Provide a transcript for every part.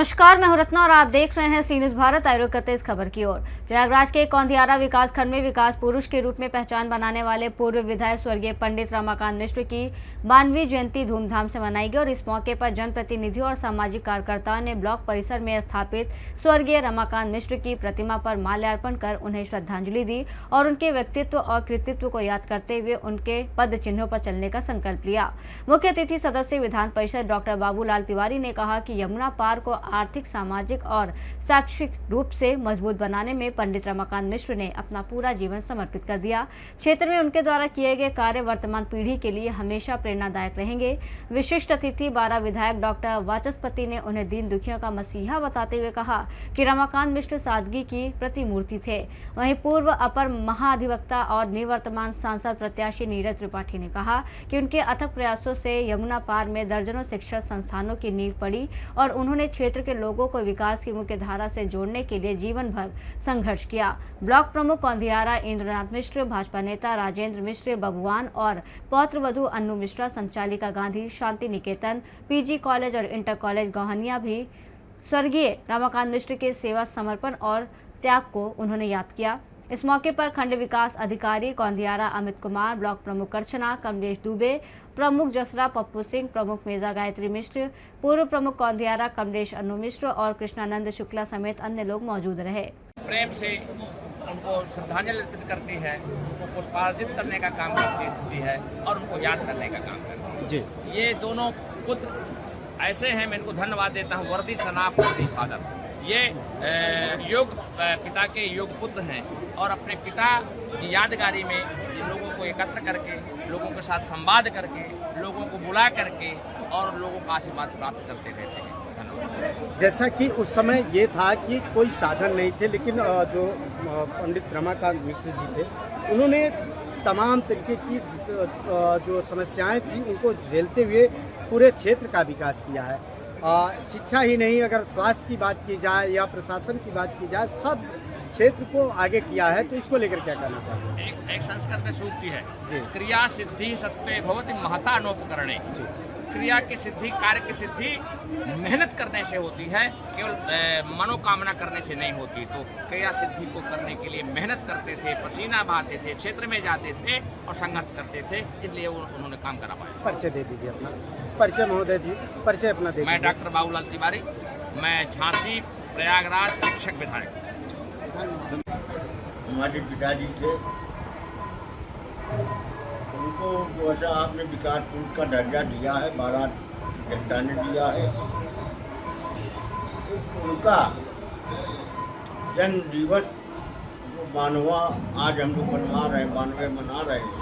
नमस्कार, मैं हूं रत्ना और आप देख रहे हैं सी न्यूज़ भारत। आयोग करते इस खबर की ओर। प्रयागराज के कौंधियारा विकास खंड में विकास पुरुष के रूप में पहचान बनाने वाले पूर्व विधायक स्वर्गीय पंडित रमाकांत मिश्र की 92वीं जयंती धूमधाम से मनाई गई और इस मौके पर जनप्रतिनिधियों और सामाजिक कार्यकर्ताओं ने ब्लॉक परिसर में स्थापित स्वर्गीय रमाकांत मिश्र की प्रतिमा पर माल्यार्पण कर उन्हें श्रद्धांजलि दी और उनके व्यक्तित्व और कृतित्व को याद करते हुए उनके पद चिन्हों पर चलने का संकल्प लिया। मुख्य अतिथि सदस्य विधान परिषद डॉक्टर बाबूलाल तिवारी ने कहा कि यमुना पार को आर्थिक, सामाजिक और शैक्षिक रूप से मजबूत बनाने में पंडित रमाकांत मिश्र ने अपना पूरा जीवन समर्पित कर दिया। क्षेत्र में उनके द्वारा किए गए कार्य वर्तमान पीढ़ी के लिए हमेशा प्रेरणादायक रहेंगे। विशिष्ट अतिथि 12 विधायक डॉक्टर वाचस्पति ने उन्हें दीन दुखियों का मसीहा बताते हुए कहा कि रमाकांत मिश्र सादगी की प्रतिमूर्ति थे। वहीं पूर्व अपर महाधिवक्ता और निवर्तमान सांसद प्रत्याशी नीरज त्रिपाठी ने कहा कि उनके अथक प्रयासों से यमुना पार में दर्जनों शिक्षण संस्थानों की नींव पड़ी और उन्होंने क्षेत्र के लोगों को विकास की मुख्य धारा से जोड़ने के लिए जीवन भर संघर्ष किया। ब्लॉक प्रमुख कौंधियारा इंद्रनाथ मिश्र, भाजपा नेता राजेंद्र मिश्र बबुआन और पौत्र वधु अन्नू मिश्रा, संचालिका गांधी शांति निकेतन, पीजी कॉलेज और इंटर कॉलेज गोहनिया भी स्वर्गीय रमाकांत मिश्र के सेवा, समर्पण और त्याग को उन्होंने याद किया। इस मौके पर खंड विकास अधिकारी कौंधियारा अमित कुमार, ब्लॉक प्रमुख करछना कमलेश दुबे, प्रमुख जसरा पप्पू सिंह, प्रमुख मेजा गायत्री मिश्र, पूर्व प्रमुख कौंधियारा कमलेश अन्नू मिश्र और कृष्णानंद शुक्ला समेत अन्य लोग मौजूद रहे। प्रेम से उनको श्रद्धांजलि अर्पित करती है, उनको पुष्पार्जित करने का काम करती है और उनको याद करने का काम करती है। ये दोनों पुत्र ऐसे हैं, मैं इनको धन्यवाद देता हूँ। वर्दी सनाफ वर्दी फादर, ये योग पिता के योग पुत्र हैं और अपने पिता की यादगारी में लोगों को एकत्र करके, लोगों के साथ संवाद करके, लोगों को बुला करके और लोगों का आशीर्वाद प्राप्त करते रहते हैं। धन्यवाद। जैसा कि उस समय ये था कि कोई साधन नहीं थे, लेकिन जो पंडित रमाकांत मिश्र जी थे उन्होंने तमाम तरीके की जो समस्याएं थी उनको झेलते हुए पूरे क्षेत्र का विकास किया है। शिक्षा ही नहीं, अगर स्वास्थ्य की बात की जाए या प्रशासन की बात की जाए, सब क्षेत्र को आगे किया है। तो इसको लेकर क्या कहना चाहते हैं? एक संस्कृत में सूक्ति है, क्रिया सिद्धि सत्वे भवति महता नोपकरणे। क्रिया की सिद्धि, कार्य की सिद्धि मेहनत करने से होती है, केवल मनोकामना करने से नहीं होती। तो क्रिया सिद्धि को करने के लिए मेहनत करते थे, पसीना बहाते थे, क्षेत्र में जाते थे और संघर्ष करते थे, इसलिए उन्होंने काम करा पाया। परिचय दे दीजिए अपना। परिचय महोदय जी, परिचय अपना दे। मैं डॉक्टर बाबूलाल तिवारी, मैं झांसी प्रयागराज शिक्षक विधायक। हमारे पिताजी थे, उनको जो ऐसा आपने विकास पुरुष का दर्जा दिया है, 12 जनता ने दिया है। उनका जन्म दिवस जो 92 आज हम लोग मना रहे हैं, 92 मना रहे हैं।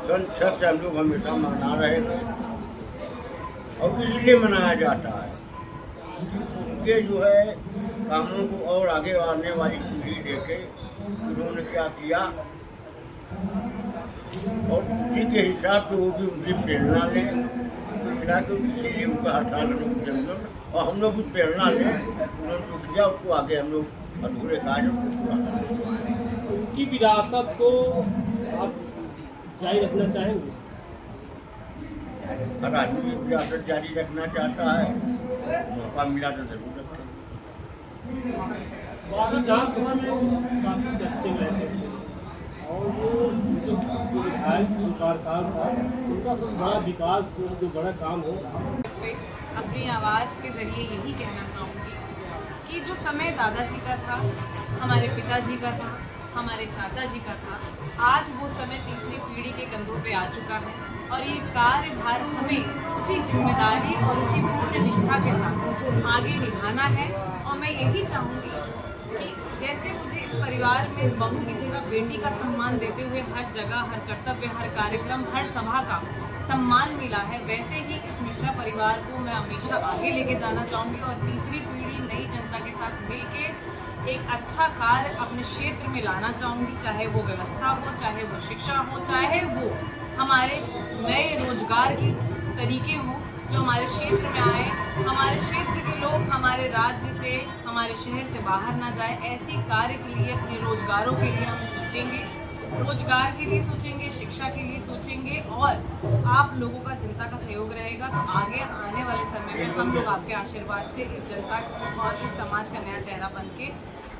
सन 6 से हम लोग हमेशा मना रहे हैं और इसलिए मनाया जाता है कि उनके जो है कामों को और आगे आने वाली पीढ़ी देखे उन्होंने क्या किया और उसी के हिसाब से वो भी उनकी प्रेरणा लें। मिला के इसीलिए उनका हर साल हम लोग जन्मदिन और हम लोग भी प्रेरणा लें, उन्होंने जो किया उसको आगे हम लोग अधूरे कार्यों को पूरा करें। उनकी विरासत को आप जारी रखना चाहेंगे? हर आदमी विरासत जारी रखना चाहता है, मौका मिला तो जरूर रखें। विधानसभा में काफ़ी चर्चे में रहते थे और वो जो विधायक कार्यकाल था उनका सब बड़ा विकास, जो बड़ा काम हो। इस पे अपनी आवाज़ के ज़रिए यही कहना चाहूँगी कि जो समय दादाजी का था, हमारे पिताजी का था, हमारे चाचा जी का था, आज वो समय तीसरी पीढ़ी के कंधों पे आ चुका है और ये कार्यभार हमें उसी जिम्मेदारी और उसी पूर्ण निष्ठा के साथ आगे निभाना है। और मैं यही चाहूँगी कि जैसे मुझे इस परिवार में बहू की जगह बेटी का सम्मान देते हुए हर जगह, हर कर्तव्य, हर कार्यक्रम, हर सभा का सम्मान मिला है, वैसे ही इस मिश्रा परिवार को मैं हमेशा आगे लेके जाना चाहूँगी और तीसरी पीढ़ी नई जनता के साथ मिलके एक अच्छा कार्य अपने क्षेत्र में लाना चाहूँगी। चाहे वो व्यवस्था हो, चाहे वो शिक्षा हो, चाहे वो हमारे नए रोजगार की तरीके हों जो हमारे क्षेत्र में आए, हमारे क्षेत्र के लोग हमारे राज्य से, हमारे शहर से बाहर ना जाए, ऐसी कार्य के लिए, अपने रोजगारों के लिए हम सोचेंगे रोजगार के लिए सोचेंगे, शिक्षा के लिए सोचेंगे और आप लोगों का जनता का सहयोग रहेगा तो आगे आने वाले समय में हम लोग आपके आशीर्वाद से इस जनता और इस समाज का नया चेहरा बन के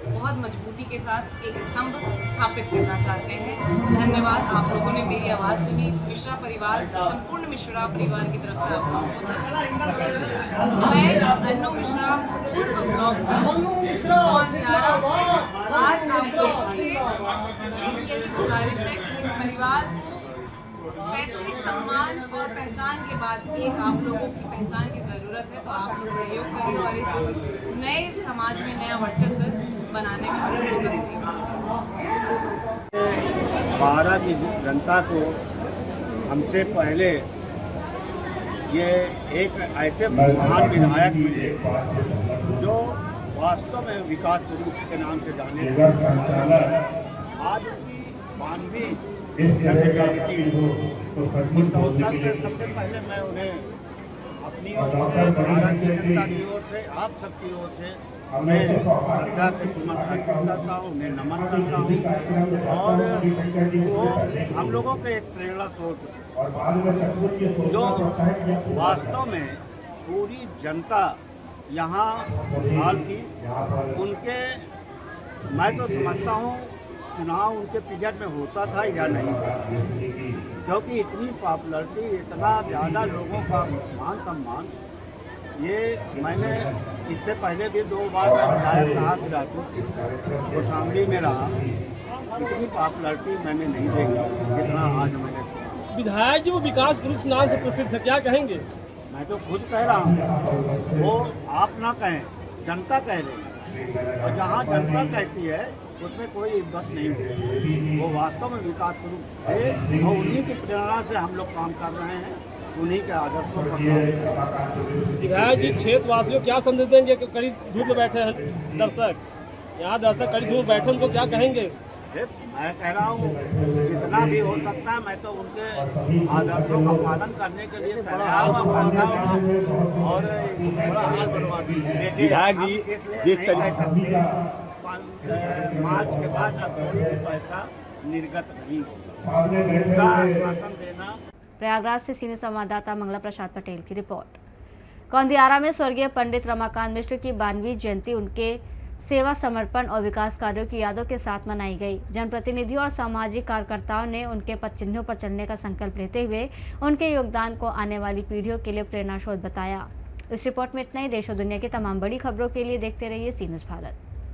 बहुत मजबूती के साथ एक स्तंभ स्थापित करना चाहते हैं। धन्यवाद, आप लोगों ने मेरी आवाज़ सुनी। इस मिश्रा परिवार, संपूर्ण मिश्रा परिवार की तरफ से आपको मैं अन्नू मिश्रा, पूर्व ब्लॉक आज आप लोगों से यही गुजारिश है कि इस परिवार को पैतृक सम्मान और पहचान के बाद एक आप लोगों की पहचान की ज़रूरत है, तो आप लोग सहयोग करें और इस नए समाज में नया वर्चस्व बनाने में हम लोगों का सहयोग। बारा की जनता को हमसे पहले ये एक ऐसे महान विधायक मिले जो वास्तव में विकास पुरुष के नाम से जाने आज उनकी 92वीं सबसे पहले मैं उन्हें अपनी ओर से, भारत की जनता की ओर से, आप सबकी ओर से मैं श्रद्धा के सुमन अर्पित करता हूँ, उन्हें नमन करता हूँ और वो हम लोगों के एक प्रेरणा स्रोत जो वास्तव में पूरी जनता यहाँ हाल की उनके मैं तो समझता हूँ चुनाव उनके पीरियड में होता था या नहीं, क्योंकि इतनी पॉपुलरिटी, इतना ज़्यादा लोगों का मान सम्मान, ये मैंने इससे पहले भी 2 बार मैं विधायक रहा सिराजपुर कौशाम्बी में रहा, इतनी पॉपुलरिटी मैंने नहीं देखी जितना आज मैंने। विधायक जी वो विकास पुरुष नाम से प्रसिद्ध है, क्या कहेंगे? मैं तो खुद कह रहा हूँ, वो आप ना कहें, जनता कह रही है और जहाँ जनता कहती है उसमें कोई इज्जत नहीं होती। वो वास्तव में विकास पुरुष थे और उन्हीं की प्रेरणा से हम लोग काम कर रहे हैं, उन्हीं के आदर्शों पर। विधायक जी क्षेत्रवासियों क्या संदेश देंगे कि कड़ी धूप में बैठे हैं दर्शक, यहाँ दर्शक कड़ी धूप में बैठे, उनको क्या कहेंगे? मैं कह रहा हूँ जितना भी हो सकता है मैं तो उनके आदर्शों का पालन करने के लिए तैयार हूँ और विधायक जी जिस तरह मार्च के बाद अब कोई भी पैसा निर्गत नहीं होगा, आश्वासन देना। प्रयागराज से सीनियर संवाददाता मंगला प्रसाद पटेल की रिपोर्ट। कौंदियारा में स्वर्गीय पंडित रमाकांत मिश्र की 92वीं जयंती उनके सेवा, समर्पण और विकास कार्यों की यादों के साथ मनाई गई। जनप्रतिनिधियों और सामाजिक कार्यकर्ताओं ने उनके पद चिन्हों पर चलने का संकल्प लेते हुए उनके योगदान को आने वाली पीढ़ियों के लिए प्रेरणा स्रोत बताया। इस रिपोर्ट में इतना ही। देश और दुनिया की तमाम बड़ी खबरों के लिए देखते रहिए सी न्यूज़ भारत।